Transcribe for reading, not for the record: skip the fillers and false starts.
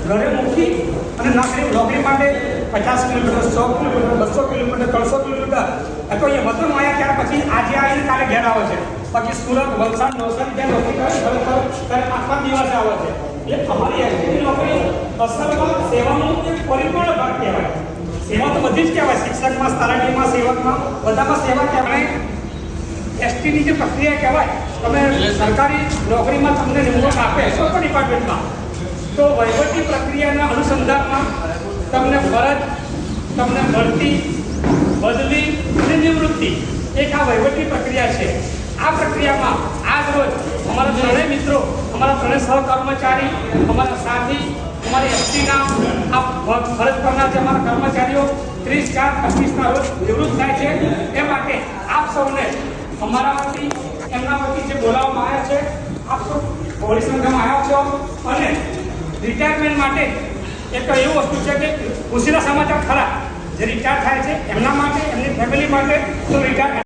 ઘરે મૂકી અને નોકરી માટે 50 કિલોમીટર, 100 કિલોમીટર, 200 કિલોમીટર, 300 કિલોમીટર અથવા એ વતન આવ્યા ત્યાર પછી આજે આવીને કાલે ઘેર આવે છે. બાકી સુરત, વલસાડ, નવસારી ત્યાં નોકરી કરે ખરેખર આખા દિવસે આવે છે. એ અમારી એસટીની નોકરી અસલમાં સેવાનો એક પરિપૂર્ણ ભાગ કહેવાય. સેવા તો બધી જ કહેવાય, શિક્ષકમાં, તલાટીમાં, સેવકમાં, બધામાં સેવા કહેવાય. એસટીની જે પ્રક્રિયા કહેવાય, તમે સરકારી નોકરીમાં તમને નિમણૂક આપે કોઈ ડિપાર્ટમેન્ટમાં, તો વહીવટી પ્રક્રિયાના અનુસંધાનમાં તમને ફરજ, તમને ભરતી, બદલી અને નિવૃત્તિ એક આ વહીવટી પ્રક્રિયા છે. આ પ્રક્રિયામાં આજ રોજ અમારા ત્રણેય મિત્રો, અમારા ત્રણેય સહકર્મચારી, અમારા સાથી, અમારી એસટીના આ ફરજ પરના જે અમારા કર્મચારીઓ 30/4/25ના રોજ નિવૃત્ત થાય છે. એ માટે આપ સૌને અમારા વતી, એમના વતી જે બોલાવવામાં આવ્યા છે, આપ સૌ પોલીસ સંઘમાં આવ્યા છો અને રિટાયરમેન્ટ માટે એક એવું વસ્તુ છે કે ખુશીના સમાચાર ખરા. જે રિટાયર થાય છે એમના માટે, એમની ફેમિલી માટે તો રિટાયર